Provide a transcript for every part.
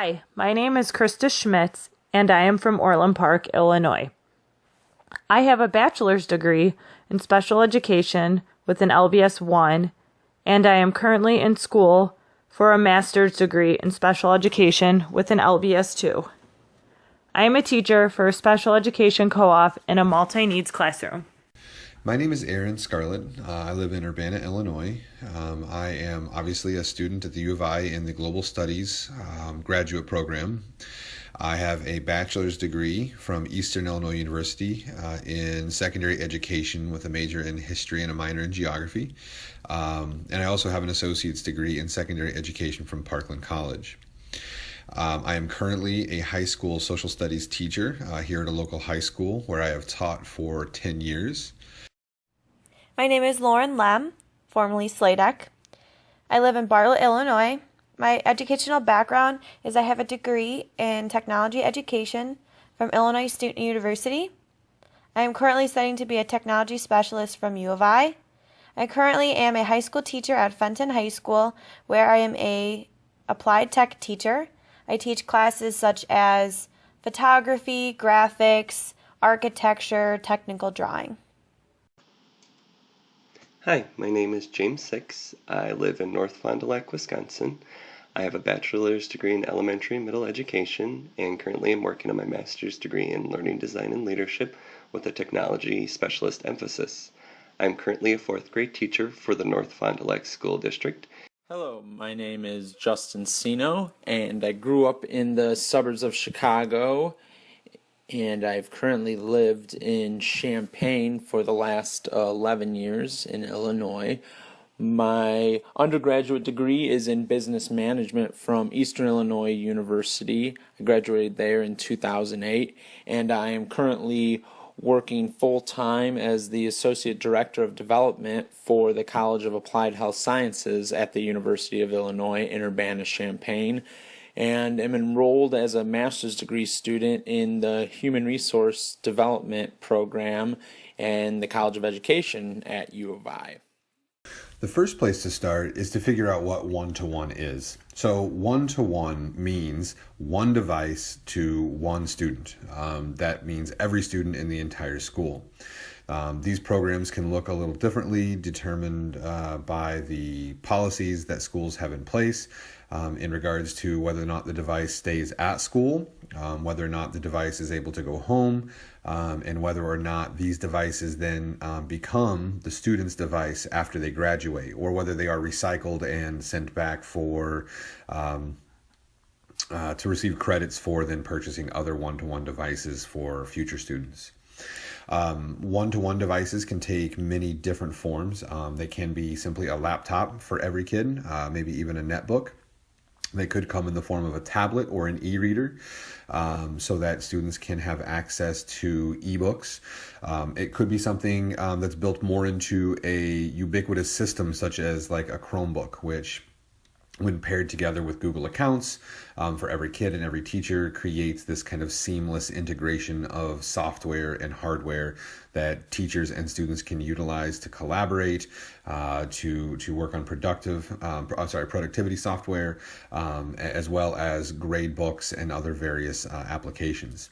Hi, my name is Krista Schmitz, and I am from Orland Park, Illinois. I have a bachelor's degree in special education with an LBS 1, and I am currently in school for a master's degree in special education with an LBS 2. I am a teacher for a special education co-op in a multi-needs classroom. My name is Aaron Scarlett. I live in Urbana, Illinois. I am obviously a student at the U of I in the Global Studies graduate program. I have a bachelor's degree from Eastern Illinois University in secondary education with a major in history and a minor in geography. And I also have an associate's degree in secondary education from Parkland College. I am currently a high school social studies teacher here at a local high school where I have taught for 10 years. My name is Lauren Lem, formerly Sladek. I live in Bartlett, Illinois. My educational background is I have a degree in technology education from Illinois State University. I am currently studying to be a technology specialist from U of I. I currently am a high school teacher at Fenton High School, where I am a applied tech teacher. I teach classes such as photography, graphics, architecture, technical drawing. Hi, my name is James Six. I live in North Fond du Lac, Wisconsin. I have a bachelor's degree in elementary and middle education, and currently am working on my master's degree in learning design and leadership with a technology specialist emphasis. I'm currently a fourth grade teacher for the North Fond du Lac School District. Hello, my name is Justin Sino, and I grew up in the suburbs of Chicago, and I've currently lived in Champaign for the last 11 years in Illinois. My undergraduate degree is in business management from Eastern Illinois University. I graduated there in 2008, and I am currently working full-time as the Associate Director of Development for the College of Applied Health Sciences at the University of Illinois in Urbana-Champaign, and am enrolled as a master's degree student in the Human Resource Development program and the College of Education at U of I. The first place to start is to figure out what one-to-one is. So one-to-one means one device to one student. That means every student in the entire school. These programs can look a little differently, determined by the policies that schools have in place in regards to whether or not the device stays at school, whether or not the device is able to go home, and whether or not these devices then become the student's device after they graduate, or whether they are recycled and sent back for to receive credits for then purchasing other one-to-one devices for future students. One-to-one devices can take many different forms. They can be simply a laptop for every kid, maybe even a netbook. They could come in the form of a tablet or an e-reader, so that students can have access to ebooks. It could be something that's built more into a ubiquitous system, such as like a Chromebook, which when paired together with Google accounts for every kid and every teacher, creates this kind of seamless integration of software and hardware that teachers and students can utilize to collaborate, to work on productivity software, as well as grade books and other various applications.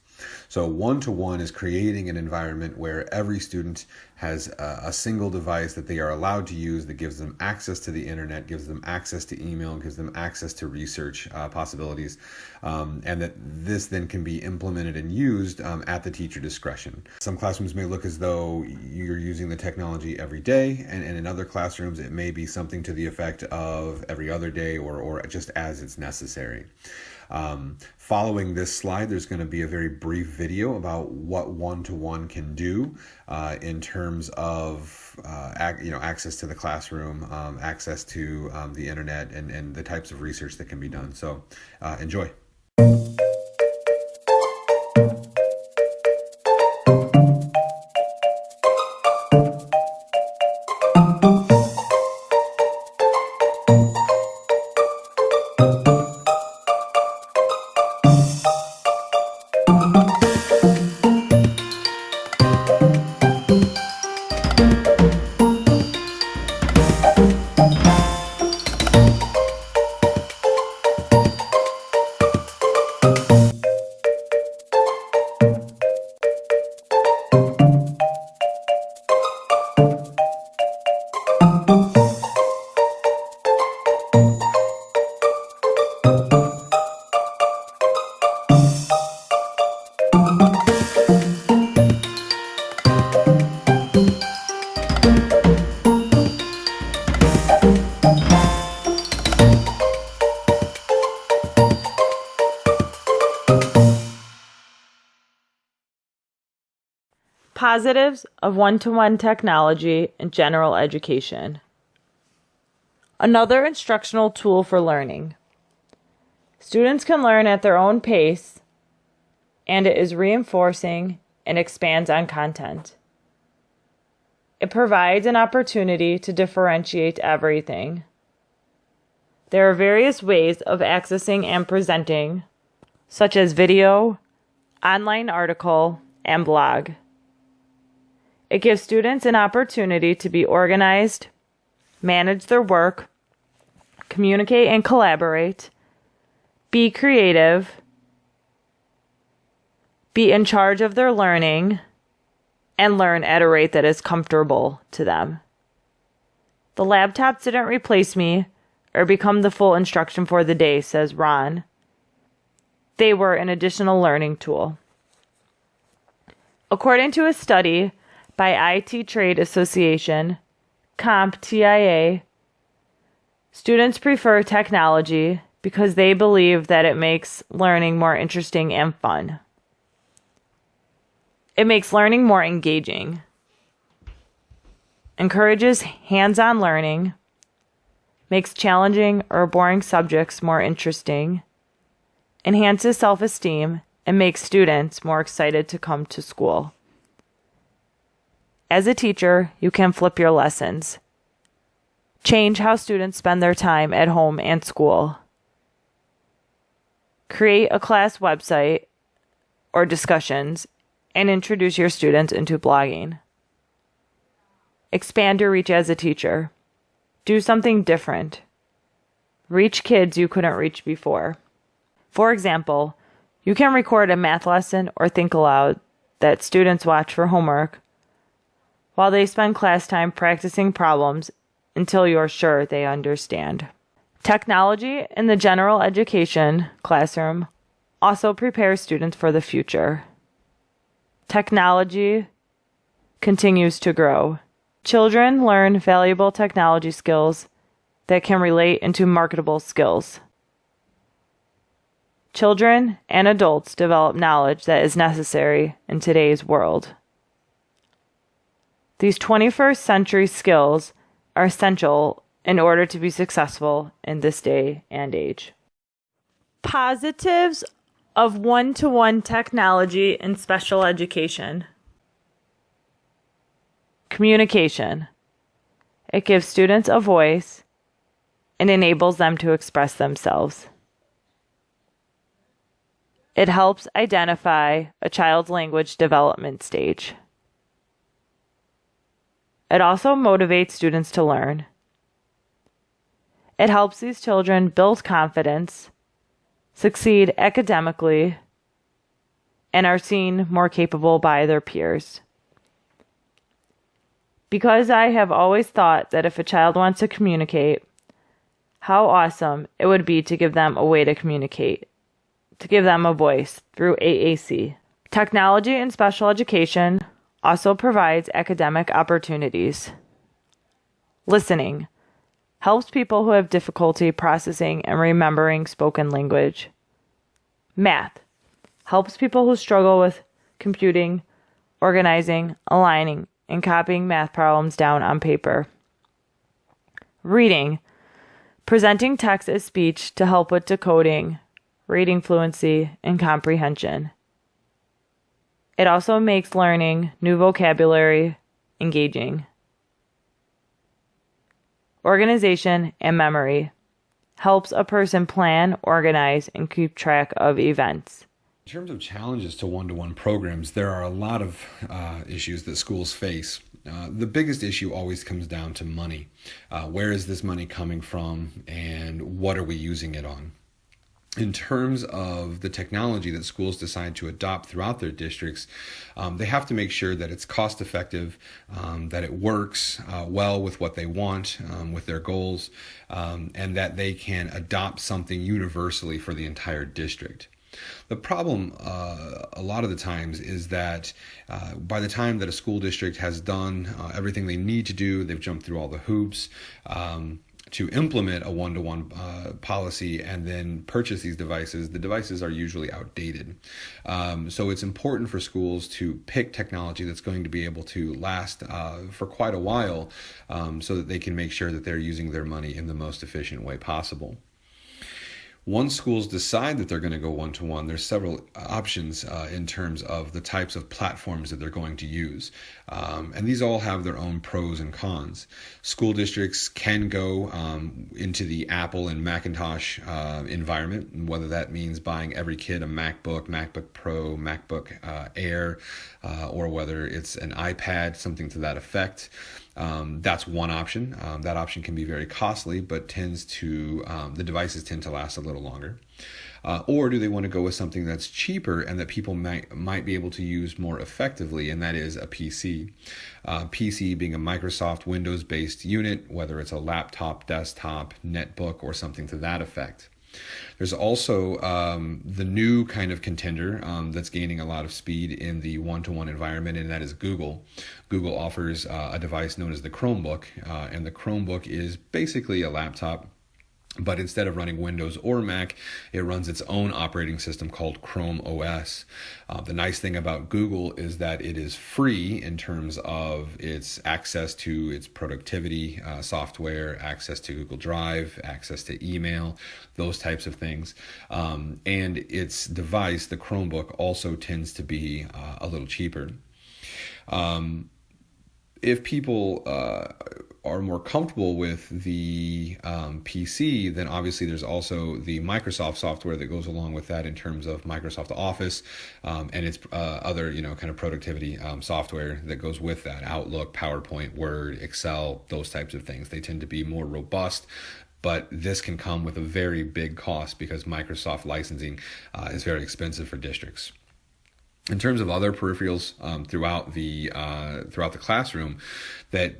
So one-to-one is creating an environment where every student has a single device that they are allowed to use that gives them access to the internet, gives them access to email, gives them access to research possibilities, and that this then can be implemented and used at the teacher discretion. Some classrooms may look as though you're using the technology every day, and in other classrooms it may be something to the effect of every other day or just as it's necessary. Following this slide, there's going to be a very brief video about what one-to-one can do in terms of access to the classroom, access to the internet, and the types of research that can be done. So enjoy. Positives of one-to-one technology in general education. Another instructional tool for learning. Students can learn at their own pace, and it is reinforcing and expands on content. It provides an opportunity to differentiate everything. There are various ways of accessing and presenting, such as video, online article, and blog. It gives students an opportunity to be organized, manage their work, communicate and collaborate, be creative, be in charge of their learning, and learn at a rate that is comfortable to them. The laptops didn't replace me or become the full instruction for the day, says Ron. They were an additional learning tool. According to a study by IT Trade Association, CompTIA, students prefer technology because they believe that it makes learning more interesting and fun. It makes learning more engaging, encourages hands-on learning, makes challenging or boring subjects more interesting, enhances self-esteem, and makes students more excited to come to school. As a teacher, you can flip your lessons. Change how students spend their time at home and school. Create a class website or discussions and introduce your students into blogging. Expand your reach as a teacher. Do something different. Reach kids you couldn't reach before. For example, you can record a math lesson or think aloud that students watch for homework while they spend class time practicing problems until you're sure they understand. Technology in the general education classroom also prepares students for the future. Technology continues to grow. Children learn valuable technology skills that can relate into marketable skills. Children and adults develop knowledge that is necessary in today's world. These 21st century skills are essential in order to be successful in this day and age. Positives of one-to-one technology in special education. Communication. It gives students a voice and enables them to express themselves. It helps identify a child's language development stage. It also motivates students to learn. It helps these children build confidence, succeed academically, and are seen more capable by their peers. Because I have always thought that if a child wants to communicate, how awesome it would be to give them a way to communicate, to give them a voice through AAC. Technology in special education also provides academic opportunities. Listening helps people who have difficulty processing and remembering spoken language. Math helps people who struggle with computing, organizing, aligning, and copying math problems down on paper. Reading, presenting text as speech to help with decoding, reading fluency, and comprehension. It also makes learning new vocabulary engaging. Organization and memory helps a person plan, organize, and keep track of events. In terms of challenges to one-to-one programs, there are a lot of issues that schools face. The biggest issue always comes down to money. Where is this money coming from, and what are we using it on? In terms of the technology that schools decide to adopt throughout their districts, they have to make sure that it's cost effective, that it works well with what they want, with their goals, and that they can adopt something universally for the entire district. The problem a lot of the times is that by the time that a school district has done everything they need to do, they've jumped through all the hoops, implement a one-to-one policy and then purchase these devices, the devices are usually outdated. So it's important for schools to pick technology that's going to be able to last for quite a while, so that they can make sure that they're using their money in the most efficient way possible. Once schools decide that they're going to go one-to-one, there's several options in terms of the types of platforms that they're going to use. And these all have their own pros and cons. School districts can go into the Apple and Macintosh environment, whether that means buying every kid a MacBook, MacBook Pro, MacBook Air, or whether it's an iPad, something to that effect. That's one option. That option can be very costly, but the devices tend to last a little longer. Or do they want to go with something that's cheaper and that people might be able to use more effectively, and that is a PC. PC being a Microsoft Windows-based unit, whether it's a laptop, desktop, netbook, or something to that effect. There's also the new kind of contender that's gaining a lot of speed in the one-to-one environment, and that is Google. Google offers a device known as the Chromebook, and the Chromebook is basically a laptop, but instead of running Windows or Mac, it runs its own operating system called Chrome OS. The nice thing about Google is that it is free in terms of its access to its productivity software, access to Google Drive, access to email, those types of things. And its device, the Chromebook, also tends to be a little cheaper. If people are more comfortable with the PC, then obviously there's also the Microsoft software that goes along with that in terms of Microsoft Office and its other, kind of productivity software that goes with that. Outlook, PowerPoint, Word, Excel, those types of things. They tend to be more robust, but this can come with a very big cost because Microsoft licensing is very expensive for districts. In terms of other peripherals throughout the classroom that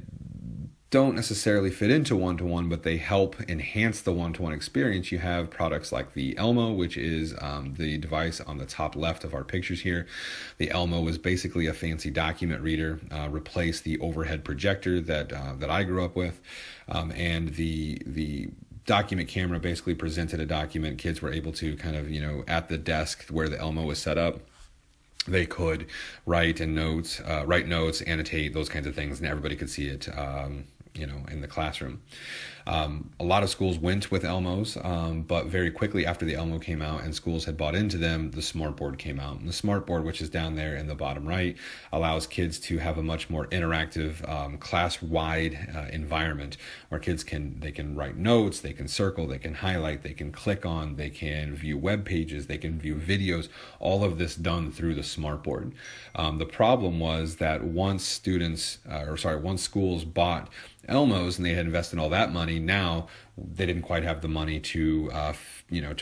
don't necessarily fit into one-to-one, but they help enhance the one-to-one experience, you have products like the Elmo, which is the device on the top left of our pictures here. The Elmo is basically a fancy document reader, replaced the overhead projector that I grew up with, and the document camera basically presented a document. Kids were able to kind of, at the desk where the Elmo was set up, they could write notes, annotate, those kinds of things, and everybody could see it, in the classroom. A lot of schools went with Elmos, but very quickly after the Elmo came out and schools had bought into them, the Smartboard came out. And the Smartboard, which is down there in the bottom right, allows kids to have a much more interactive class-wide environment where kids can write notes, they can circle, they can highlight, they can click on, they can view web pages, they can view videos, all of this done through the Smartboard. The problem was that once schools bought Elmos and they had invested all that money, now they didn't quite have the money to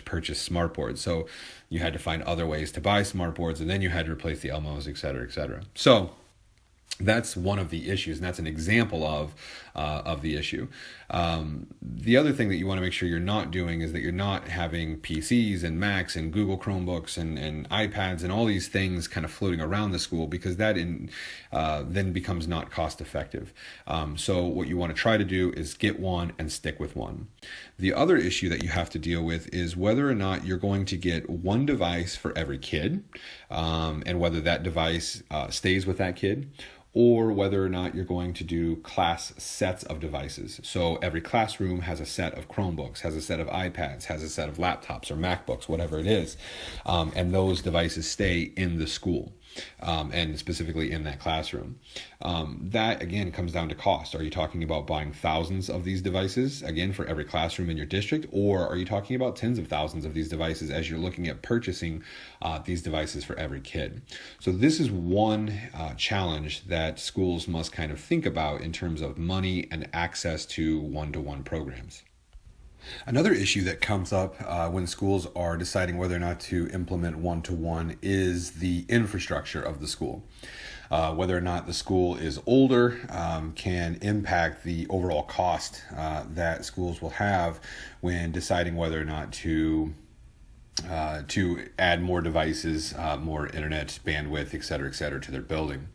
purchase smartboards. So you had to find other ways to buy smartboards, and then you had to replace the Elmos, et cetera, et cetera. So that's one of the issues, and that's an example of the issue. The other thing that you want to make sure you're not doing is that you're not having PCs and Macs and Google Chromebooks and iPads and all these things kind of floating around the school, because that then becomes not cost effective. So what you want to try to do is get one and stick with one. The other issue that you have to deal with is whether or not you're going to get one device for every kid, and whether that device stays with that kid, or whether or not you're going to do class sets of devices. So every classroom has a set of Chromebooks, has a set of iPads, has a set of laptops or MacBooks, whatever it is, and those devices stay in the school. And specifically in that classroom. That, again, comes down to cost. Are you talking about buying thousands of these devices, again, for every classroom in your district? Or are you talking about tens of thousands of these devices as you're looking at purchasing these devices for every kid? So this is one challenge that schools must kind of think about in terms of money and access to one-to-one programs. Another issue that comes up when schools are deciding whether or not to implement one-to-one is the infrastructure of the school. Whether or not the school is older can impact the overall cost that schools will have when deciding whether or not to add more devices, more internet bandwidth, et cetera, to their building.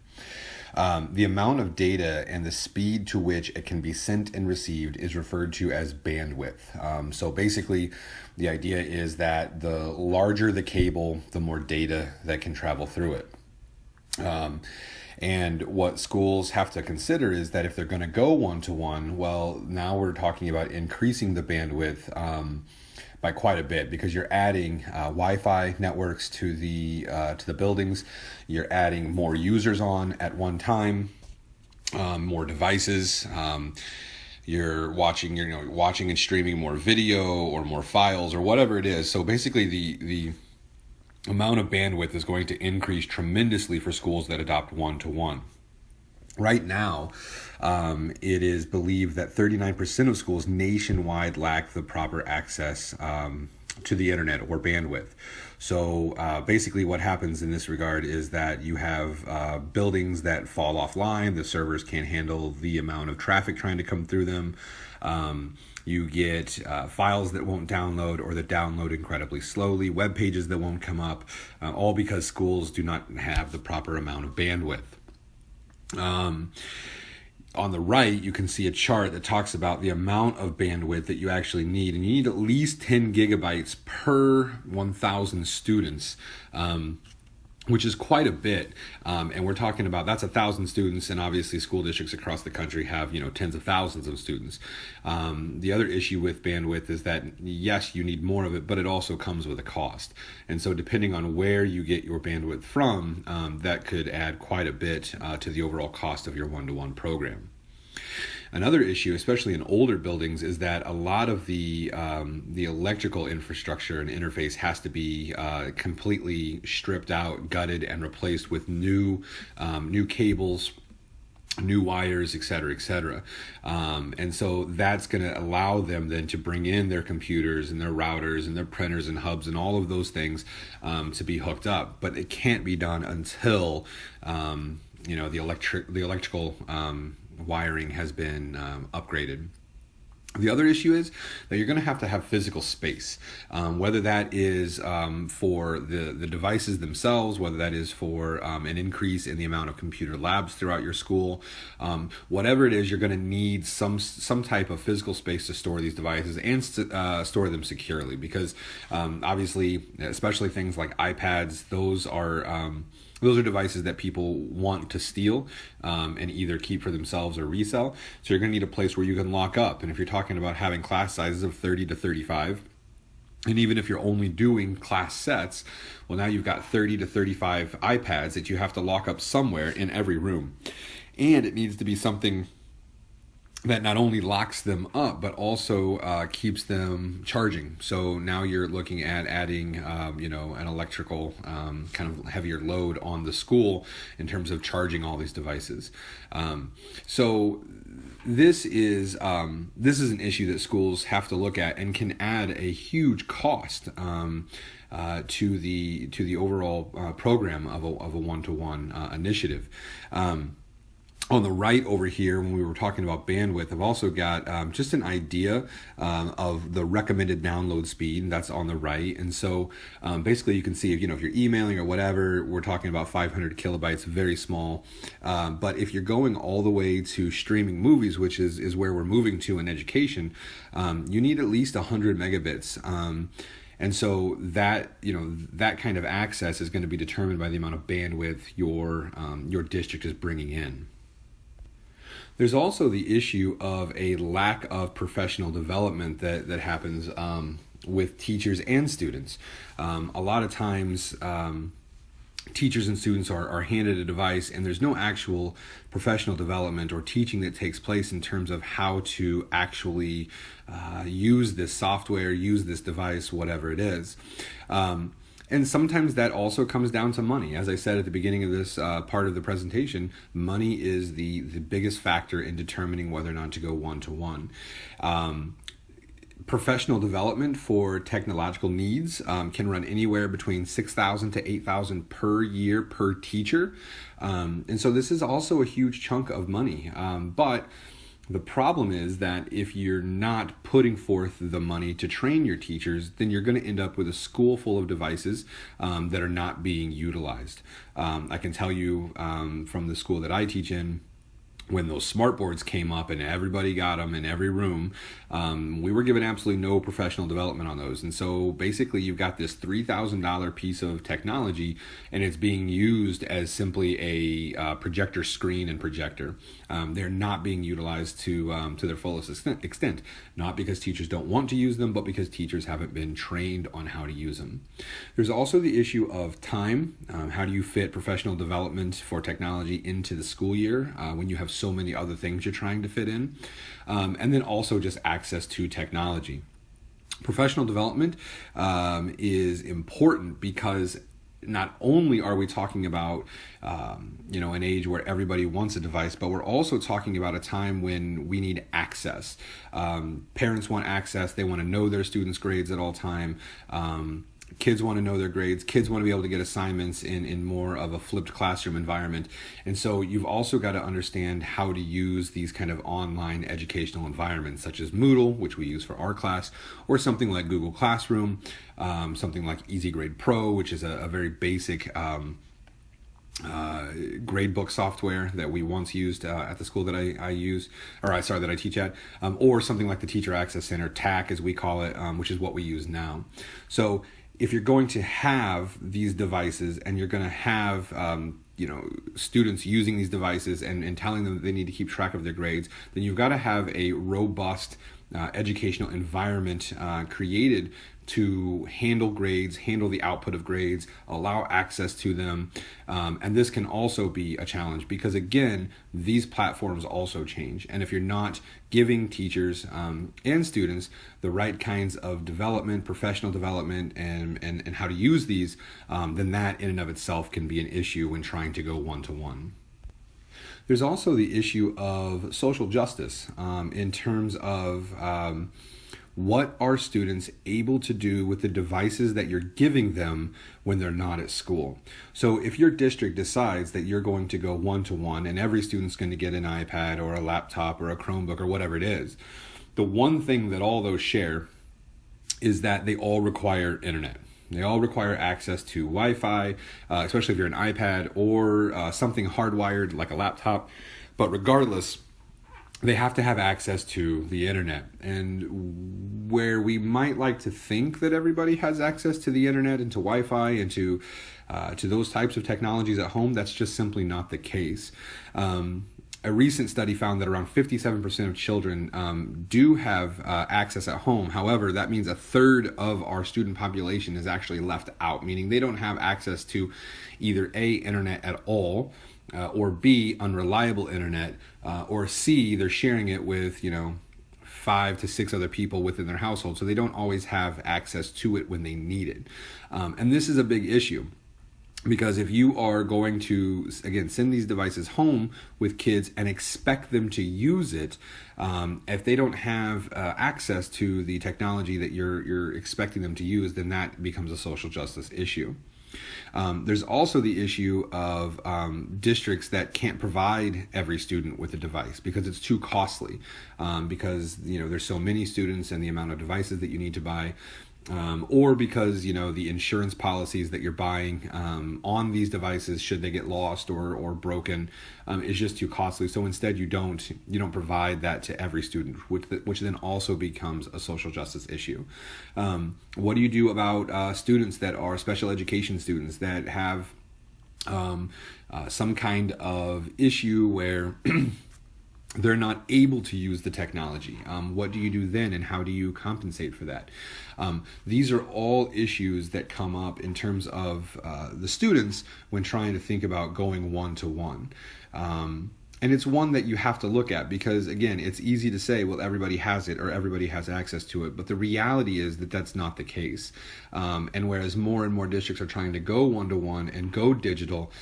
The amount of data and the speed to which it can be sent and received is referred to as bandwidth. So basically, the idea is that the larger the cable, the more data that can travel through it. And what schools have to consider is that if they're going to go one-to-one, well, now we're talking about increasing the bandwidth by quite a bit, because you're adding Wi-Fi networks to the buildings. You're adding more users on at one time, more devices. You're watching and streaming more video or more files or whatever it is. So basically, the amount of bandwidth is going to increase tremendously for schools that adopt one-to-one. Right now, it is believed that 39% of schools nationwide lack the proper access to the internet or bandwidth. So basically what happens in this regard is that you have buildings that fall offline. The servers can't handle the amount of traffic trying to come through them. You get files that won't download or that download incredibly slowly, web pages that won't come up, all because schools do not have the proper amount of bandwidth. On the right, you can see a chart that talks about the amount of bandwidth that you actually need. And you need at least 10 gigabytes per 1,000 students, which is quite a bit. And we're talking about, that's 1,000 students, and obviously school districts across the country have, tens of thousands of students. The other issue with bandwidth is that, yes, you need more of it, but it also comes with a cost. And so depending on where you get your bandwidth from, that could add quite a bit to the overall cost of your one-to-one program. Another issue, especially in older buildings, is that a lot of the electrical infrastructure and interface has to be completely stripped out, gutted, and replaced with new cables, new wires, et cetera, et cetera. And so that's going to allow them then to bring in their computers and their routers and their printers and hubs and all of those things to be hooked up. But it can't be done until the electrical wiring has been upgraded. The other issue is that you're going to have physical space, whether that is for the devices themselves, whether that is for an increase in the amount of computer labs throughout your school. Whatever it is, you're going to need some type of physical space to store these devices and store them securely, because obviously, especially things like iPads, those are devices that people want to steal and either keep for themselves or resell. So you're going to need a place where you can lock up. And if you're talking about having class sizes of 30 to 35, and even if you're only doing class sets, well, now you've got 30 to 35 iPads that you have to lock up somewhere in every room. And it needs to be something that not only locks them up, but also keeps them charging. So now you're looking at adding, an electrical kind of heavier load on the school in terms of charging all these devices. So this is an issue that schools have to look at and can add a huge cost to the overall program of a one-to-one initiative. On the right over here, when we were talking about bandwidth, I've also got just an idea of the recommended download speed. That's on the right. And so basically you can see if you're emailing or whatever, we're talking about 500 kilobytes, very small. But if you're going all the way to streaming movies, which is where we're moving to in education, you need at least 100 megabits. And so that kind of access is going to be determined by the amount of bandwidth your district is bringing in. There's also the issue of a lack of professional development that happens with teachers and students. A lot of times, teachers and students are handed a device, and there's no actual professional development or teaching that takes place in terms of how to actually use this software, use this device, whatever it is. And sometimes that also comes down to money. As I said at the beginning of this part of the presentation, money is the biggest factor in determining whether or not to go one-to-one. Professional development for technological needs can run anywhere between $6,000 to $8,000 per year per teacher. And so this is also a huge chunk of money. But The problem is that if you're not putting forth the money to train your teachers, then you're going to end up with a school full of devices that are not being utilized. I can tell you from the school that I teach in, when those smart boards came up and everybody got them in every room, we were given absolutely no professional development on those. And so basically you've got this $3,000 piece of technology and it's being used as simply a projector screen and projector. They're not being utilized to their fullest extent, not because teachers don't want to use them, but because teachers haven't been trained on how to use them. There's also the issue of time. How do you fit professional development for technology into the school year when you have so many other things you're trying to fit in? And then also just access to technology. Professional development is important because not only are we talking about an age where everybody wants a device, but we're also talking about a time when we need access. Parents want access. They want to know their students' grades at all time. Kids want to know their grades. Kids want to be able to get assignments in more of a flipped classroom environment. And so you've also got to understand how to use these kind of online educational environments, such as Moodle, which we use for our class, or something like Google Classroom, something like Easy Grade Pro, which is a very basic gradebook software that we once used at the school that that I teach at, or something like the Teacher Access Center, TAC as we call it, which is what we use now. So if you're going to have these devices and you're going to have students using these devices and telling them that they need to keep track of their grades, then you've got to have a robust educational environment created to handle grades, handle the output of grades, allow access to them. And this can also be a challenge because, again, these platforms also change. And if you're not giving teachers and students the right kinds of development, professional development, and how to use these, then that in and of itself can be an issue when trying to go one-to-one. There's also the issue of social justice in terms of what are students able to do with the devices that you're giving them when they're not at school? So if your district decides that you're going to go one-to-one and every student's going to get an iPad or a laptop or a Chromebook or whatever it is, the one thing that all those share is that they all require internet. They all require access to Wi-Fi, especially if you're an iPad or something hardwired like a laptop. But regardless, they have to have access to the internet. And where we might like to think that everybody has access to the internet and to Wi-Fi and to those types of technologies at home, that's just simply not the case. A recent study found that around 57% of children do have access at home. However, that means a third of our student population is actually left out, meaning they don't have access to either A, internet at all, or B, unreliable internet, or C, they're sharing it with, 5 to 6 other people within their household, so they don't always have access to it when they need it. And this is a big issue. Because if you are going to, again, send these devices home with kids and expect them to use it, if they don't have access to the technology that you're expecting them to use, then that becomes a social justice issue. There's also the issue of districts that can't provide every student with a device because it's too costly, because there's so many students and the amount of devices that you need to buy. Or because the insurance policies that you're buying on these devices, should they get lost or broken, is just too costly. So instead, you don't provide that to every student, which then also becomes a social justice issue. What do you do about students that are special education students that have some kind of issue where they're not able to use the technology? What do you do then, and how do you compensate for that? These are all issues that come up in terms of the students when trying to think about going one-to-one. And it's one that you have to look at because, again, it's easy to say, well, everybody has it or everybody has access to it. But the reality is that that's not the case. And whereas more and more districts are trying to go one-to-one and go digital,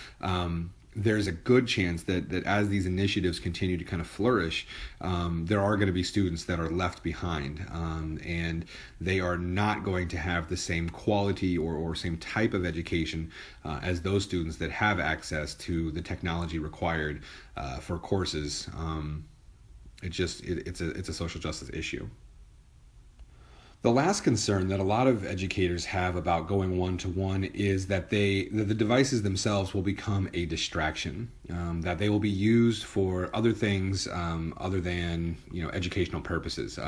there's a good chance that as these initiatives continue to kind of flourish, there are going to be students that are left behind, and they are not going to have the same quality or same type of education as those students that have access to the technology required for courses It's a social justice issue. The last concern that a lot of educators have about going one-to-one is that the devices themselves will become a distraction, that they will be used for other things other than educational purposes.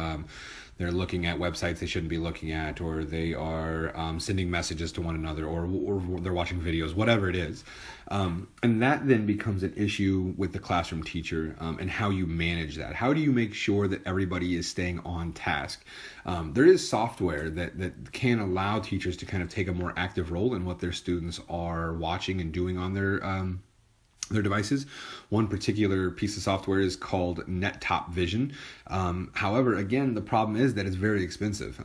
They're looking at websites they shouldn't be looking at, or they are sending messages to one another, or they're watching videos, whatever it is. And that then becomes an issue with the classroom teacher and how you manage that. How do you make sure that everybody is staying on task? There is software that can allow teachers to kind of take a more active role in what their students are watching and doing on their devices. One particular piece of software is called NetTop Vision. However, again, the problem is that it's very expensive.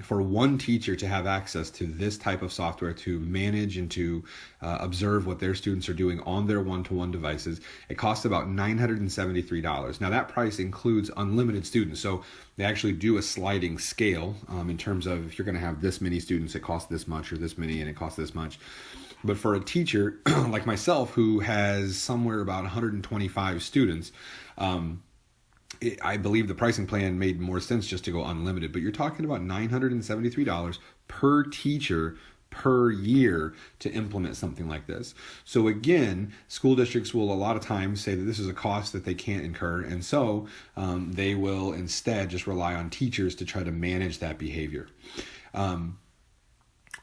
For one teacher to have access to this type of software to manage and to observe what their students are doing on their one-to-one devices, it costs about $973. Now that price includes unlimited students. So they actually do a sliding scale in terms of if you're going to have this many students, it costs this much, or this many and it costs this much. But for a teacher like myself who has somewhere about 125 students, I believe the pricing plan made more sense just to go unlimited. But you're talking about $973 per teacher per year to implement something like this. So again, school districts will a lot of times say that this is a cost that they can't incur. And so they will instead just rely on teachers to try to manage that behavior.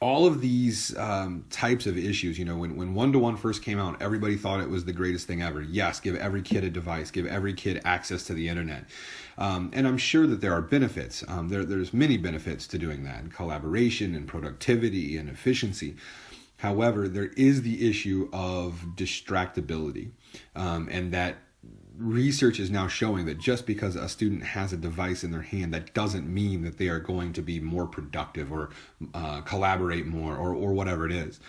All of these types of issues, when one-to-one first came out, everybody thought it was the greatest thing ever. Yes, give every kid a device, give every kid access to the internet. And I'm sure that there are benefits. There's many benefits to doing that, collaboration and productivity and efficiency. However, there is the issue of distractibility, and that research is now showing that just because a student has a device in their hand, that doesn't mean that they are going to be more productive or collaborate more or whatever it is.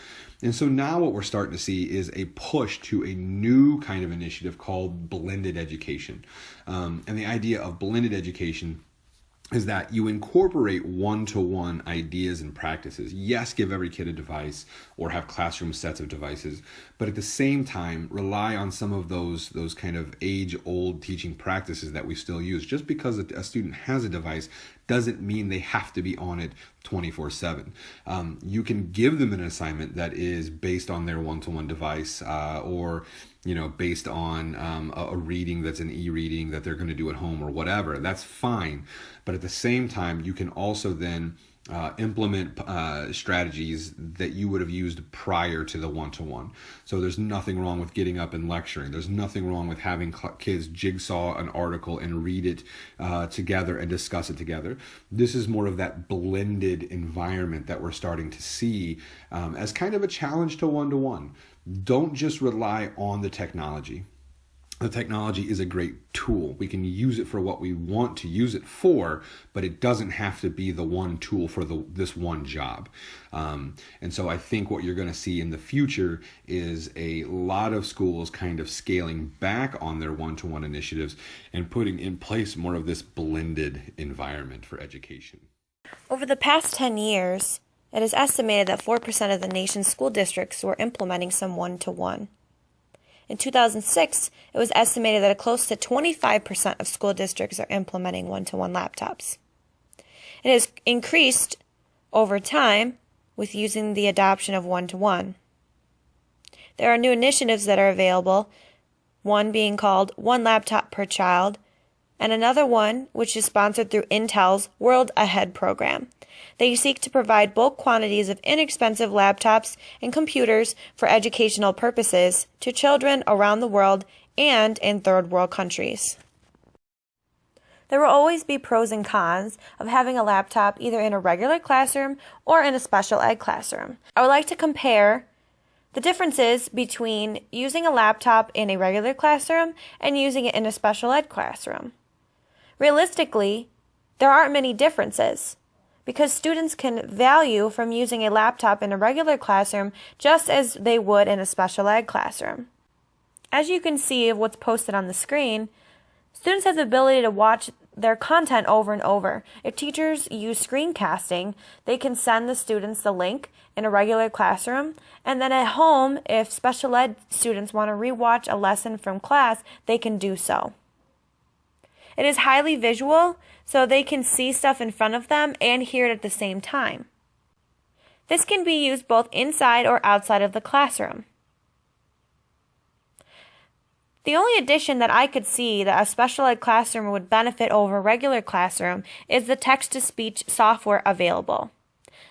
And so now what we're starting to see is a push to a new kind of initiative called blended education. And the idea of blended education is that you incorporate one-to-one ideas and practices. Yes, give every kid a device or have classroom sets of devices, but at the same time, rely on some of those kind of age-old teaching practices that we still use. Just because a student has a device doesn't mean they have to be on it 24/7. You can give them an assignment that is based on their one-to-one device or based on a reading that's an e-reading that they're going to do at home or whatever. That's fine. But at the same time, you can also then implement strategies that you would have used prior to the one-to-one. So there's nothing wrong with getting up and lecturing. There's nothing wrong with having kids jigsaw an article and read it together and discuss it together. This is more of that blended environment that we're starting to see as kind of a challenge to one-to-one. Don't just rely on the technology. The technology is a great tool. We can use it for what we want to use it for, but it doesn't have to be the one tool for this one job. And so I think what you're going to see in the future is a lot of schools kind of scaling back on their one-to-one initiatives and putting in place more of this blended environment for education. Over the past 10 years, it is estimated that 4% of the nation's school districts were implementing some one-to-one. In 2006, it was estimated that close to 25% of school districts are implementing one-to-one laptops. It has increased over time with using the adoption of one-to-one. There are new initiatives that are available, one being called One Laptop Per Child, and another one which is sponsored through Intel's World Ahead program. They seek to provide bulk quantities of inexpensive laptops and computers for educational purposes to children around the world and in third world countries. There will always be pros and cons of having a laptop either in a regular classroom or in a special ed classroom. I would like to compare the differences between using a laptop in a regular classroom and using it in a special ed classroom. Realistically, there aren't many differences, because students can value from using a laptop in a regular classroom just as they would in a special ed classroom. As you can see of what's posted on the screen, students have the ability to watch their content over and over. If teachers use screencasting, they can send the students the link in a regular classroom, and then at home, if special ed students want to rewatch a lesson from class, they can do so. It is highly visual, so they can see stuff in front of them and hear it at the same time. This can be used both inside or outside of the classroom. The only addition that I could see that a special ed classroom would benefit over a regular classroom is the text-to-speech software available.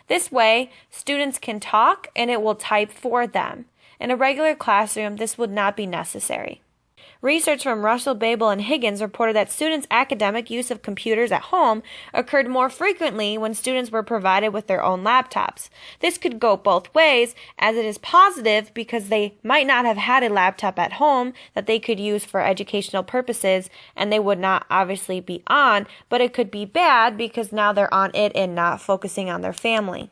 This way, students can talk and it will type for them. In a regular classroom, this would not be necessary. Research from Russell, Babel, and Higgins reported that students' academic use of computers at home occurred more frequently when students were provided with their own laptops. This could go both ways, as it is positive because they might not have had a laptop at home that they could use for educational purposes, and they would not obviously be on, but it could be bad because now they're on it and not focusing on their family.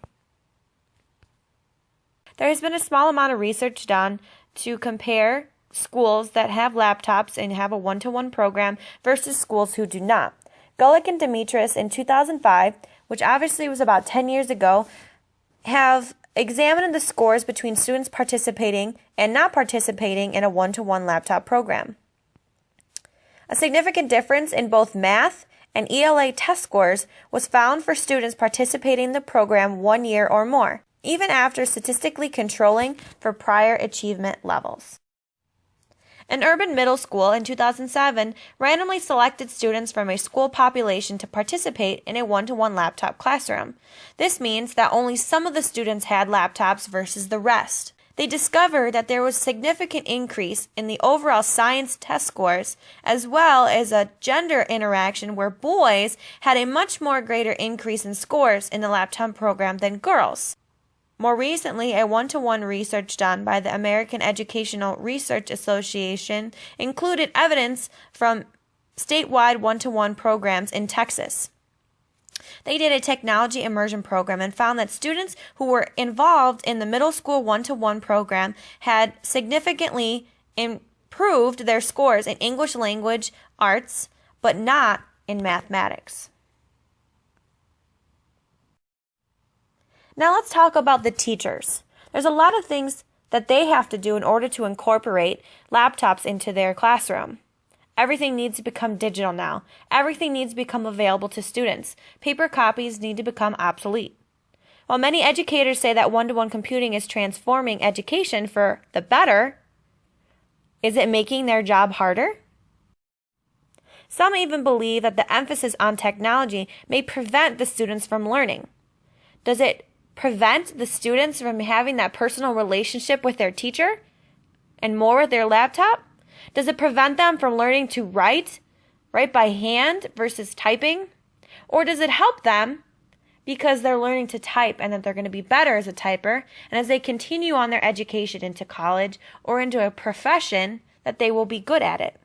There has been a small amount of research done to compare schools that have laptops and have a one-to-one program versus schools who do not. Gulick and Demetris in 2005, which obviously was about 10 years ago, have examined the scores between students participating and not participating in a one-to-one laptop program. A significant difference in both math and ELA test scores was found for students participating in the program 1 year or more, even after statistically controlling for prior achievement levels. An urban middle school in 2007 randomly selected students from a school population to participate in a one-to-one laptop classroom. This means that only some of the students had laptops versus the rest. They discovered that there was a significant increase in the overall science test scores, as well as a gender interaction where boys had a much more greater increase in scores in the laptop program than girls. More recently, a one-to-one research done by the American Educational Research Association included evidence from statewide one-to-one programs in Texas. They did a technology immersion program and found that students who were involved in the middle school one-to-one program had significantly improved their scores in English language arts, but not in mathematics. Now let's talk about the teachers. There's a lot of things that they have to do in order to incorporate laptops into their classroom. Everything needs to become digital now. Everything needs to become available to students. Paper copies need to become obsolete. While many educators say that one-to-one computing is transforming education for the better, is it making their job harder? Some even believe that the emphasis on technology may prevent the students from learning. Does it prevent the students from having that personal relationship with their teacher and more with their laptop? Does it prevent them from learning to write by hand versus typing? Or does it help them because they're learning to type and that they're going to be better as a typer, and as they continue on their education into college or into a profession, that they will be good at it?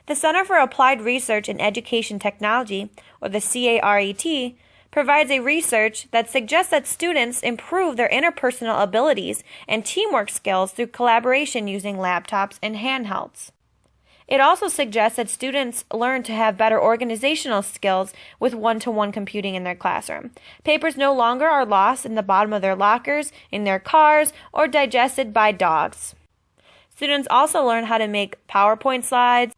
The Center for Applied Research in Education Technology, or the CARET, provides a research that suggests that students improve their interpersonal abilities and teamwork skills through collaboration using laptops and handhelds. It also suggests that students learn to have better organizational skills with one-to-one computing in their classroom. Papers no longer are lost in the bottom of their lockers, in their cars, or digested by dogs. Students also learn how to make PowerPoint slides,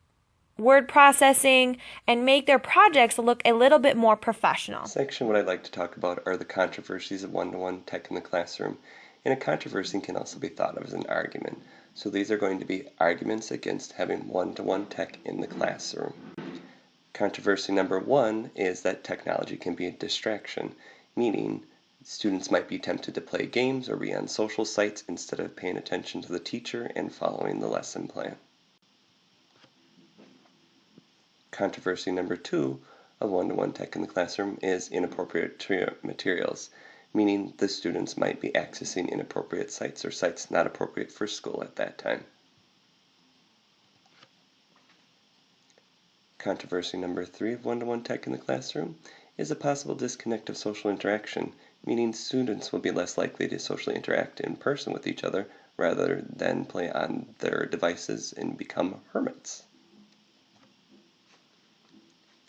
word processing, and make their projects look a little bit more professional. Section what I'd like to talk about are the controversies of one-to-one tech in the classroom. And a controversy can also be thought of as an argument. So these are going to be arguments against having one-to-one tech in the classroom. Controversy number one is that technology can be a distraction, meaning students might be tempted to play games or be on social sites instead of paying attention to the teacher and following the lesson plan. Controversy number two of one-to-one tech in the classroom is inappropriate materials, meaning the students might be accessing inappropriate sites or sites not appropriate for school at that time. Controversy number three of one-to-one tech in the classroom is a possible disconnect of social interaction, meaning students will be less likely to socially interact in person with each other rather than play on their devices and become hermits.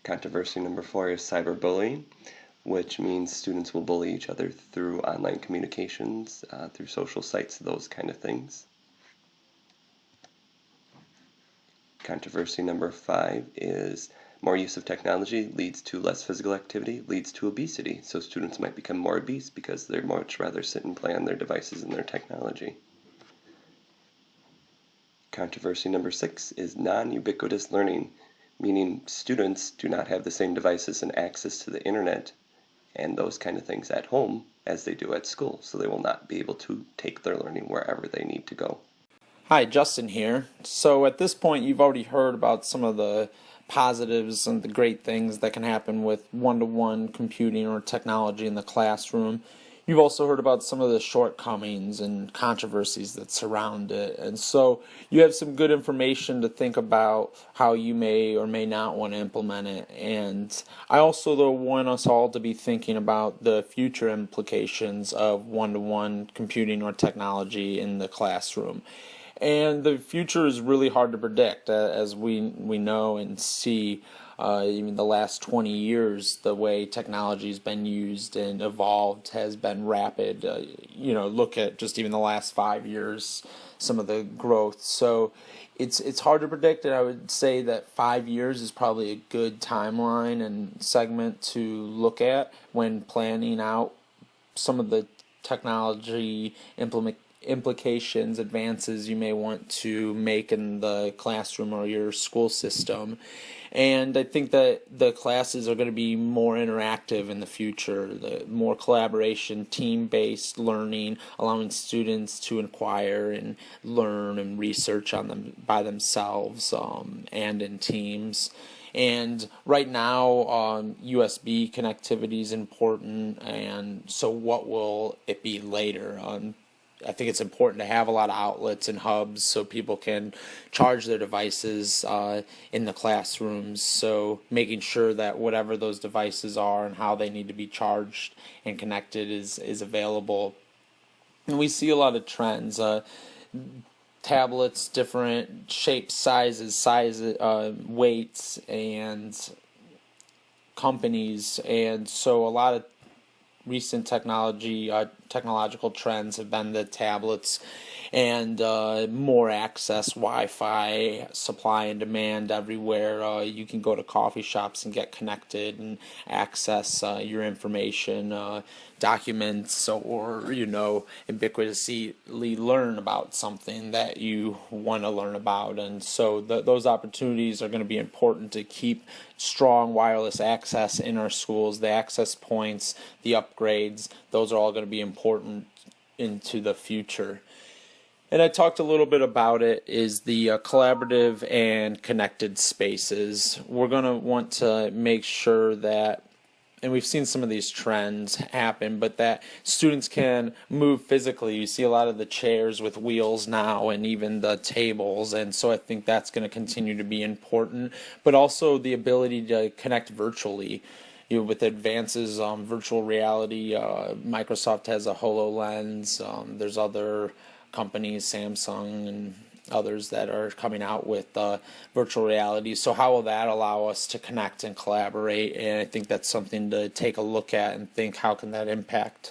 Controversy number four is cyberbullying, which means students will bully each other through online communications, through social sites, those kind of things. Controversy number 5 is more use of technology leads to less physical activity, leads to obesity. So students might become more obese because they'd much rather sit and play on their devices and their technology. Controversy number 6 is non-ubiquitous learning, meaning students do not have the same devices and access to the internet and those kind of things at home as they do at school, so they will not be able to take their learning wherever they need to go. Hi, Justin here. So at this point, you've already heard about some of the positives and the great things that can happen with one-to-one computing or technology in the classroom. You've also heard about some of the shortcomings and controversies that surround it. And so you have some good information to think about how you may or may not want to implement it. And I also, though, want us all to be thinking about the future implications of one-to-one computing or technology in the classroom. And the future is really hard to predict, as we know and see. Even the last 20 years, the way technology has been used and evolved has been rapid. Look at just even the last 5 years, some of the growth. So it's hard to predict, and I would say that 5 years is probably a good timeline and segment to look at when planning out some of the technology implications, advances you may want to make in the classroom or your school system. And I think that the classes are going to be more interactive in the future, the more collaboration, team-based learning, allowing students to inquire and learn and research on them by themselves and in teams. And right now, USB connectivity is important, and so what will it be later? I think it's important to have a lot of outlets and hubs so people can charge their devices in the classrooms. So making sure that whatever those devices are and how they need to be charged and connected is available. And we see a lot of trends. Tablets, different shapes, sizes, weights, and companies. And so a lot of recent technological trends have been the tablets and more access, Wi-Fi, supply and demand everywhere. You can go to coffee shops and get connected and access your information, documents, or ubiquitously learn about something that you want to learn about. And so those opportunities are going to be important to keep strong wireless access in our schools. The access points, the upgrades, those are all going to be important into the future. And I talked a little bit about it, is the collaborative and connected spaces. We're going to want to make sure that, and we've seen some of these trends happen, but that students can move physically. You see a lot of the chairs with wheels now and even the tables, and so I think that's going to continue to be important, but also the ability to connect virtually. With advances virtual reality, Microsoft has a HoloLens. There's other companies, Samsung and others, that are coming out with virtual reality. So how will that allow us to connect and collaborate? And I think that's something to take a look at and think, how can that impact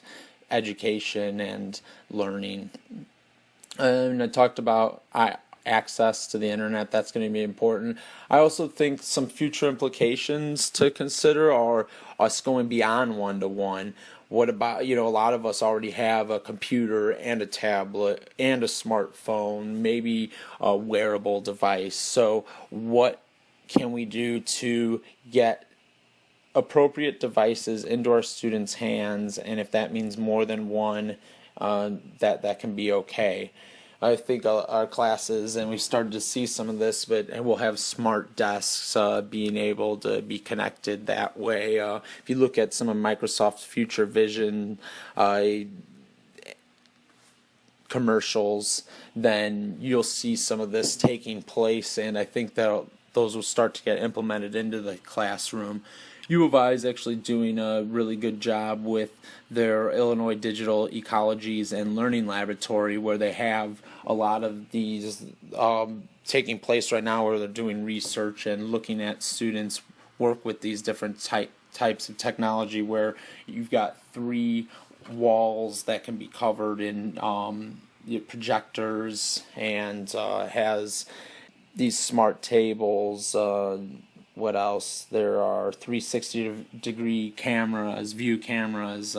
education and learning? And I talked about access to the internet. That's going to be important. I also think some future implications to consider are us going beyond one-to-one. What about, a lot of us already have a computer and a tablet and a smartphone, maybe a wearable device. So what can we do to get appropriate devices into our students' hands? And if that means more than one, that can be okay. I think our classes, and we've started to see some of this, but we'll have smart desks being able to be connected that way. If you look at some of Microsoft's Future Vision commercials, then you'll see some of this taking place, and I think that those will start to get implemented into the classroom. U of I is actually doing a really good job with their Illinois Digital Ecologies and Learning Laboratory, where they have a lot of these taking place right now, where they're doing research and looking at students work with these different types of technology, where you've got 3 walls that can be covered in projectors, and has these smart tables. What else? There are 360-degree cameras, view cameras,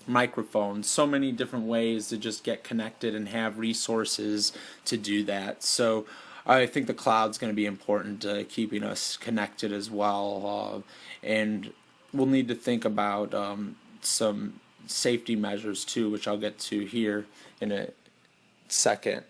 microphones, so many different ways to just get connected and have resources to do that. So I think the cloud's going to be important to keeping us connected as well. And we'll need to think about some safety measures too, which I'll get to here in a second.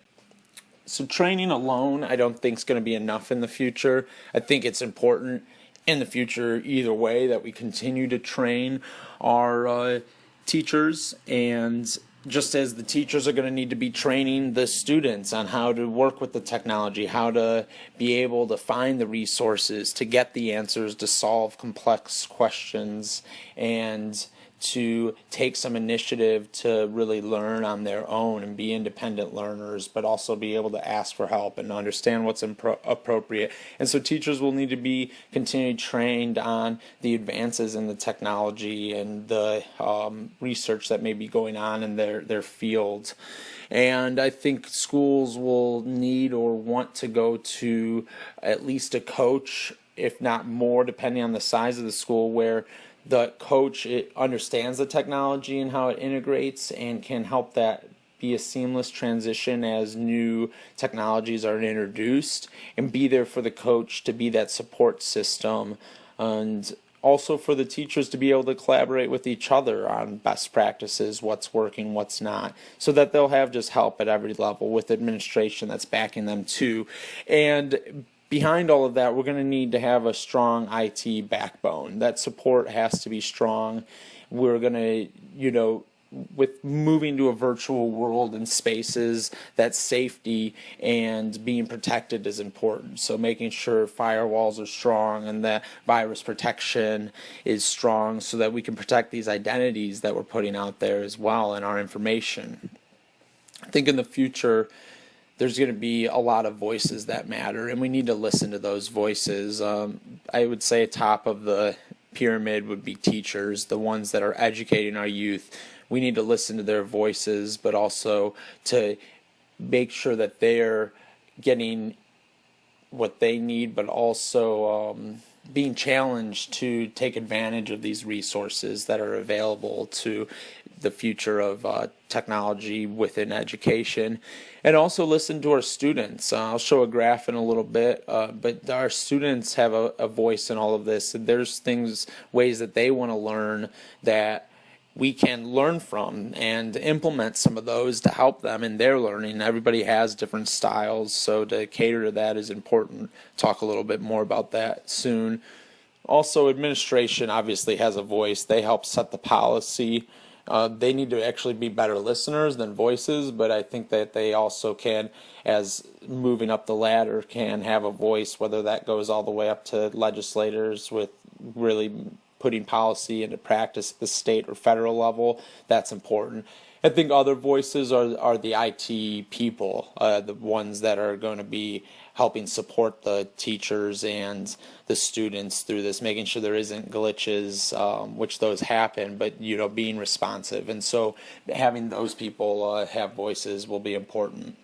So training alone, I don't think is going to be enough in the future. I think it's important in the future either way that we continue to train our teachers, and just as the teachers are going to need to be training the students on how to work with the technology, how to be able to find the resources, to get the answers, to solve complex questions, and to take some initiative to really learn on their own and be independent learners, but also be able to ask for help and understand what's appropriate. And so teachers will need to be continually trained on the advances in the technology and the research that may be going on in their field. And I think schools will need or want to go to at least a coach, if not more, depending on the size of the school, where the coach understands the technology and how it integrates and can help that be a seamless transition as new technologies are introduced, and be there for the coach to be that support system, and also for the teachers to be able to collaborate with each other on best practices, what's working, what's not, so that they'll have just help at every level with administration that's backing them too. And behind all of that, we're going to need to have a strong IT backbone. That support has to be strong. We're going to, with moving to a virtual world and spaces, that safety and being protected is important. So making sure firewalls are strong and that virus protection is strong so that we can protect these identities that we're putting out there as well and our information. I think in the future, there's going to be a lot of voices that matter, and we need to listen to those voices. I would say top of the pyramid would be teachers, the ones that are educating our youth. We need to listen to their voices, but also to make sure that they're getting what they need, but also being challenged to take advantage of these resources that are available to the future of technology within education. And also listen to our students. I'll show a graph in a little bit, but our students have a voice in all of this. And there's ways that they want to learn that we can learn from and implement some of those to help them in their learning. Everybody has different styles, so to cater to that is important. Talk a little bit more about that soon. Also, administration obviously has a voice. They help set the policy. They need to actually be better listeners than voices, but I think that they also can, as moving up the ladder, can have a voice, whether that goes all the way up to legislators with really putting policy into practice at the state or federal level. That's important. I think other voices are the IT people, the ones that are going to be helping support the teachers and the students through this, making sure there isn't glitches, which those happen, but being responsive. And so having those people have voices will be important.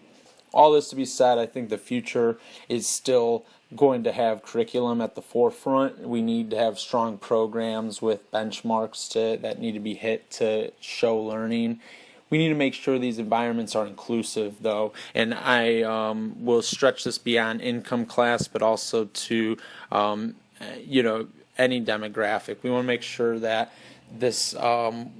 All this to be said, I think the future is still going to have curriculum at the forefront. We need to have strong programs with benchmarks that need to be hit to show learning. We need to make sure these environments are inclusive, though, and I will stretch this beyond income class, but also to any demographic. We want to make sure that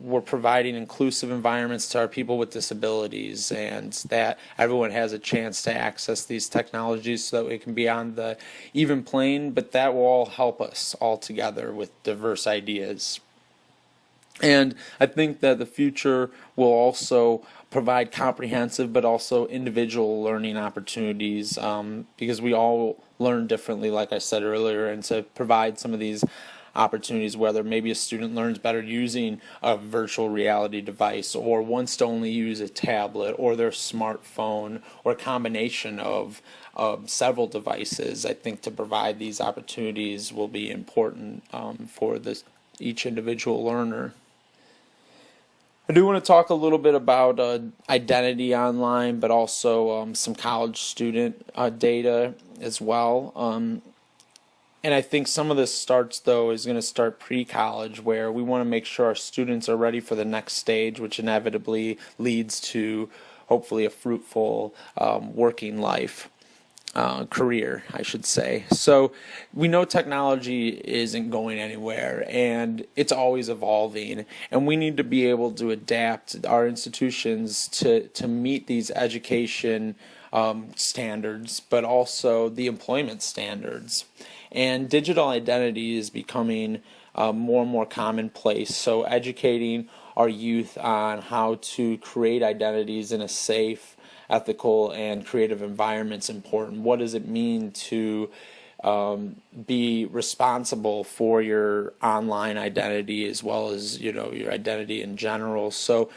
we're providing inclusive environments to our people with disabilities, and that everyone has a chance to access these technologies so that we can be on the even plane, but that will all help us all together with diverse ideas. And I think that the future will also provide comprehensive but also individual learning opportunities, because we all learn differently, like I said earlier, and to provide some of these opportunities, whether maybe a student learns better using a virtual reality device or wants to only use a tablet or their smartphone or a combination of several devices. I think to provide these opportunities will be important for each individual learner. I do want to talk a little bit about identity online, but also some college student data as well. And I think some of this starts, though, is going to start pre-college, where we want to make sure our students are ready for the next stage, which inevitably leads to hopefully a fruitful working life. Career, I should say. So we know technology isn't going anywhere, and it's always evolving, and we need to be able to adapt our institutions to meet these education standards, but also the employment standards. And digital identity is becoming more and more commonplace, so educating our youth on how to create identities in a safe, ethical, and creative environment's important. What does it mean to be responsible for your online identity as well as, your identity in general? So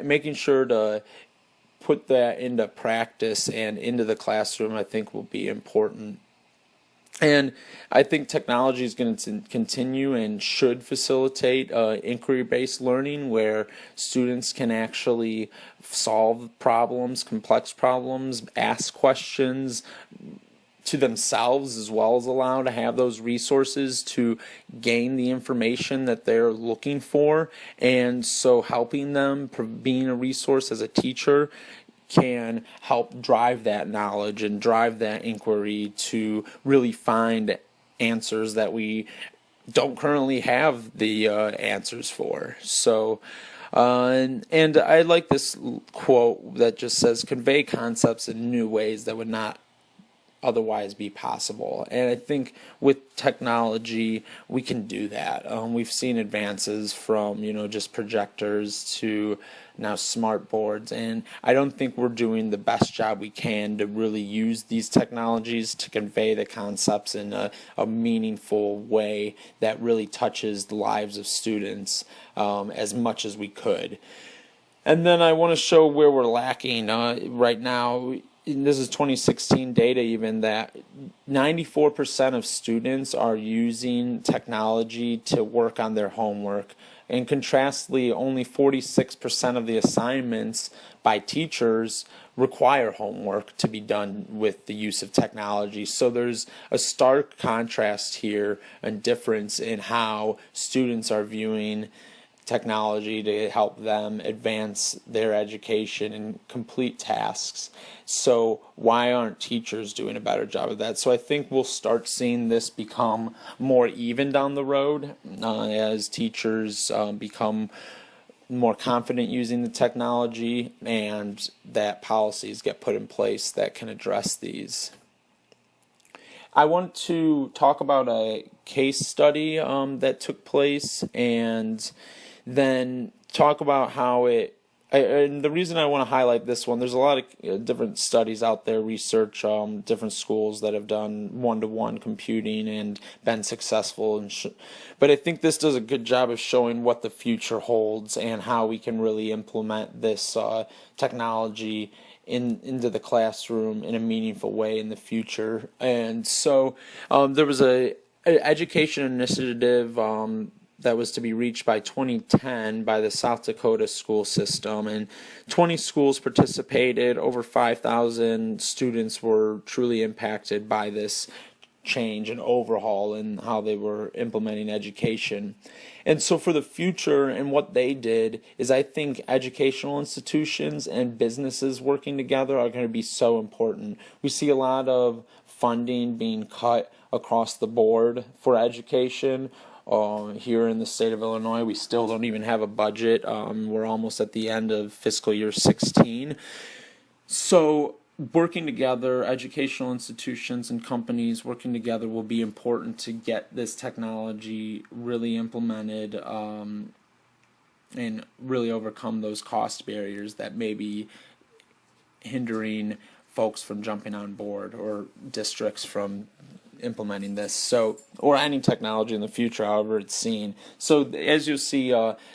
making sure to put that into practice and into the classroom, I think, will be important. And I think technology is going to continue and should facilitate inquiry-based learning, where students can actually solve problems, complex problems, ask questions to themselves, as well as allow to have those resources to gain the information that they're looking for. And so helping them, being a resource as a teacher, can help drive that knowledge and drive that inquiry to really find answers that we don't currently have the answers for. So, and I like this quote that just says, "Convey concepts in new ways that would not otherwise be possible." And I think with technology, we can do that. We've seen advances from, just projectors to now smart boards, and I don't think we're doing the best job we can to really use these technologies to convey the concepts in a meaningful way that really touches the lives of students as much as we could. And then I want to show where we're lacking right now. This is 2016 data even, that 94% of students are using technology to work on their homework. And contrastly, only 46% of the assignments by teachers require homework to be done with the use of technology. So there's a stark contrast here and difference in how students are viewing technology to help them advance their education and complete tasks. So why aren't teachers doing a better job of that? So I think we'll start seeing this become more even down the road as teachers become more confident using the technology, and that policies get put in place that can address these. I want to talk about a case study that took place, and then talk about how and the reason I want to highlight this one, there's a lot of different studies out there, research, different schools that have done one-to-one computing and been successful. But I think this does a good job of showing what the future holds and how we can really implement this technology into the classroom in a meaningful way in the future. And so there was an education initiative that was to be reached by 2010 by the South Dakota school system, and 20 schools participated. Over 5,000 students were truly impacted by this change and overhaul in how they were implementing education. And so for the future, and what they did is, I think educational institutions and businesses working together are going to be so important. We see a lot of funding being cut across the board for education. Here in the state of Illinois, we still don't even have a budget. We're almost at the end of fiscal year 16. So working together, educational institutions and companies working together will be important to get this technology really implemented and really overcome those cost barriers that may be hindering folks from jumping on board, or districts from implementing this, so, or any technology in the future, however it's seen. So as you see,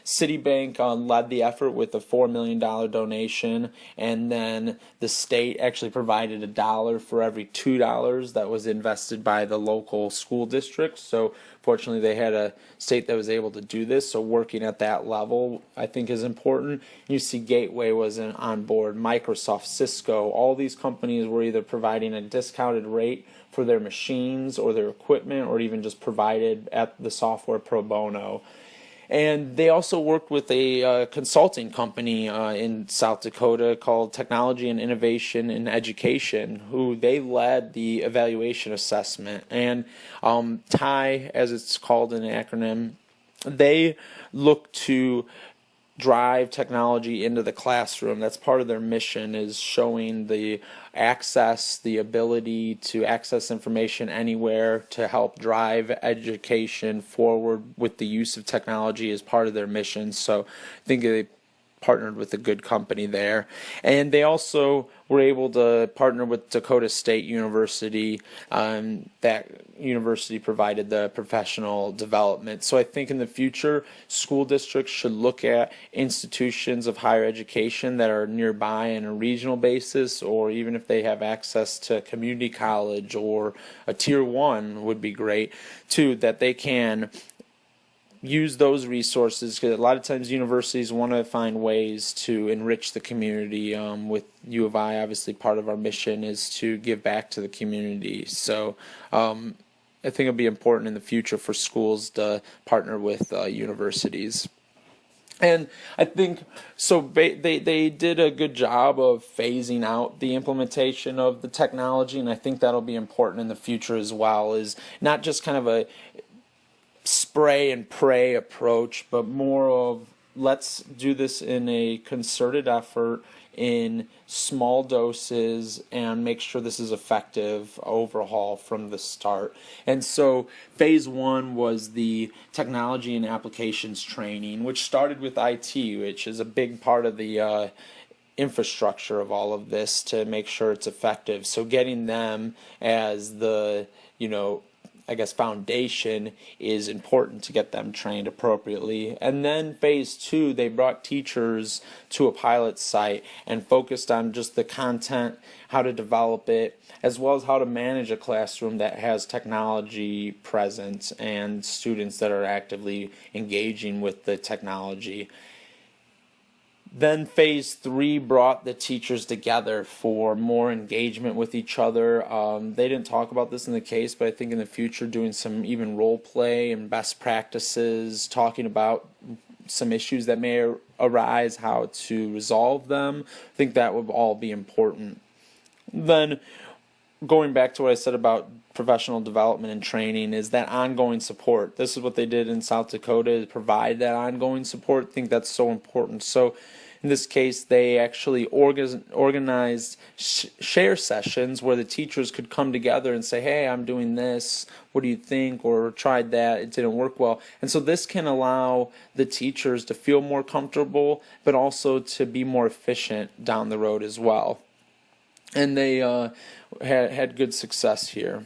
Citibank led the effort with a $4 million donation, and then the state actually provided $1 for every $2 that was invested by the local school district. So fortunately, they had a state that was able to do this, so working at that level, I think, is important. You see Gateway was on board, Microsoft, Cisco, all these companies were either providing a discounted rate for their machines or their equipment, or even just provided at the software pro bono. And they also worked with a consulting company in South Dakota called Technology and Innovation in Education, who they led the evaluation assessment. And TIE, as it's called in an acronym, they look to drive technology into the classroom. That's part of their mission, is showing the access, the ability to access information anywhere to help drive education forward with the use of technology as part of their mission. So I think they partnered with a good company there. And they also were able to partner with Dakota State University. That university provided the professional development. So I think in the future, school districts should look at institutions of higher education that are nearby on a regional basis, or even if they have access to community college or a tier 1 would be great too, that they can use those resources, because a lot of times universities want to find ways to enrich the community. With U of I, obviously part of our mission is to give back to the community. So I think it'll be important in the future for schools to partner with universities. And I think so they did a good job of phasing out the implementation of the technology, and I think that'll be important in the future as well, is not just kind of a spray and pray approach, but more of let's do this in a concerted effort in small doses and make sure this is effective overhaul from the start. And so phase 1 was the technology and applications training, which started with IT, which is a big part of the infrastructure of all of this to make sure it's effective. So getting them as the, I guess, foundation is important to get them trained appropriately. And then phase 2, they brought teachers to a pilot site and focused on just the content, how to develop it, as well as how to manage a classroom that has technology present and students that are actively engaging with the technology. Then phase 3 brought the teachers together for more engagement with each other. They didn't talk about this in the case, but I think in the future doing some even role play and best practices, talking about some issues that may arise, how to resolve them. I think that would all be important. Then going back to what I said about professional development and training, is that ongoing support. This is what they did in South Dakota, to provide that ongoing support. I think that's so important. So in this case, they actually organized share sessions where the teachers could come together and say, hey, I'm doing this, what do you think? Or tried that, it didn't work well. And so this can allow the teachers to feel more comfortable, but also to be more efficient down the road as well. And they had good success here.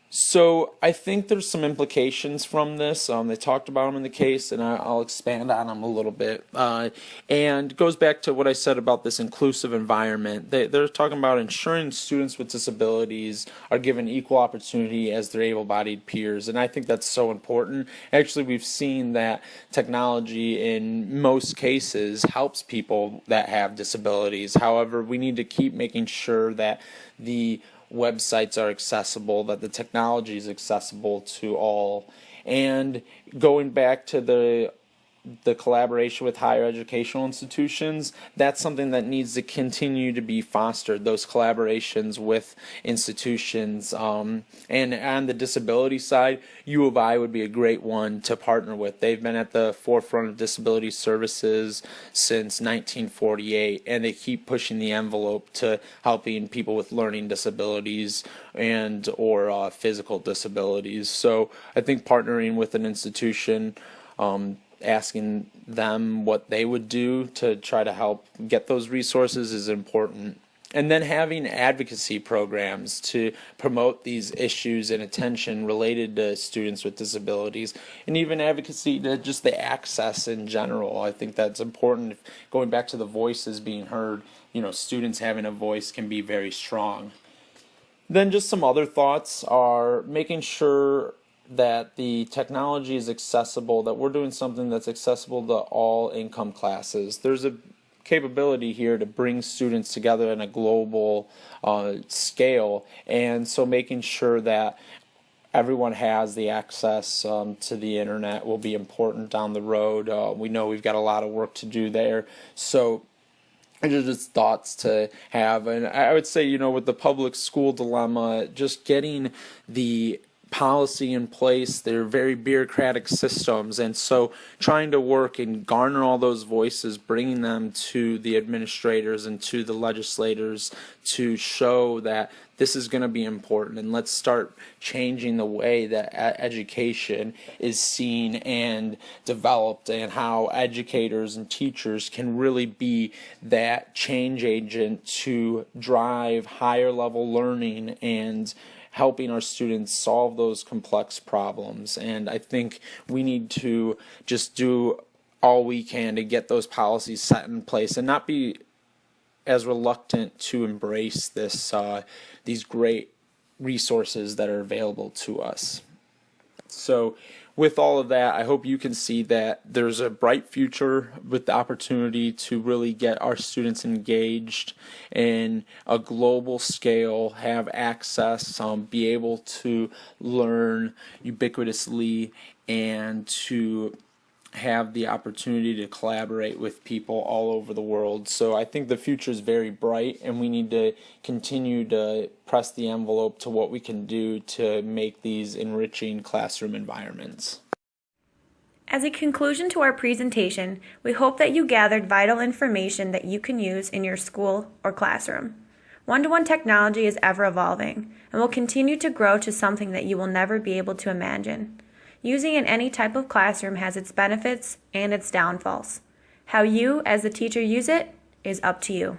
So I think there's some implications from this. They talked about them in the case, and I'll expand on them a little bit. And it goes back to what I said about this inclusive environment. They're talking about ensuring students with disabilities are given equal opportunity as their able-bodied peers, and I think that's so important. Actually, we've seen that technology in most cases helps people that have disabilities. However, we need to keep making sure that the websites are accessible, that the technology is accessible to all. And going back to the collaboration with higher educational institutions, that's something that needs to continue to be fostered, those collaborations with institutions. And on the disability side, U of I would be a great one to partner with. They've been at the forefront of disability services since 1948, and they keep pushing the envelope to helping people with learning disabilities and or physical disabilities. So I think partnering with an institution, asking them what they would do to try to help get those resources is important. And then having advocacy programs to promote these issues and attention related to students with disabilities, and even advocacy to just the access in general. I think that's important. Going back to the voices being heard, students having a voice can be very strong. Then just some other thoughts are making sure that the technology is accessible, that we're doing something that's accessible to all income classes. There's a capability here to bring students together in a global scale, and so making sure that everyone has the access to the internet will be important down the road. We know we've got a lot of work to do there, so just thoughts to have. And I would say, with the public school dilemma, just getting the policy in place, they're very bureaucratic systems, and so trying to work and garner all those voices, bringing them to the administrators and to the legislators to show that this is going to be important, and let's start changing the way that education is seen and developed, and how educators and teachers can really be that change agent to drive higher level learning and helping our students solve those complex problems. And I think we need to just do all we can to get those policies set in place and not be as reluctant to embrace these great resources that are available to us. So with all of that, I hope you can see that there's a bright future with the opportunity to really get our students engaged in a global scale, have access, be able to learn ubiquitously, and to have the opportunity to collaborate with people all over the world. So I think the future is very bright, and we need to continue to press the envelope to what we can do to make these enriching classroom environments. As a conclusion to our presentation, we hope that you gathered vital information that you can use in your school or classroom. One-to-one technology is ever evolving and will continue to grow to something that you will never be able to imagine. Using in any type of classroom has its benefits and its downfalls. How you, as the teacher, use it is up to you.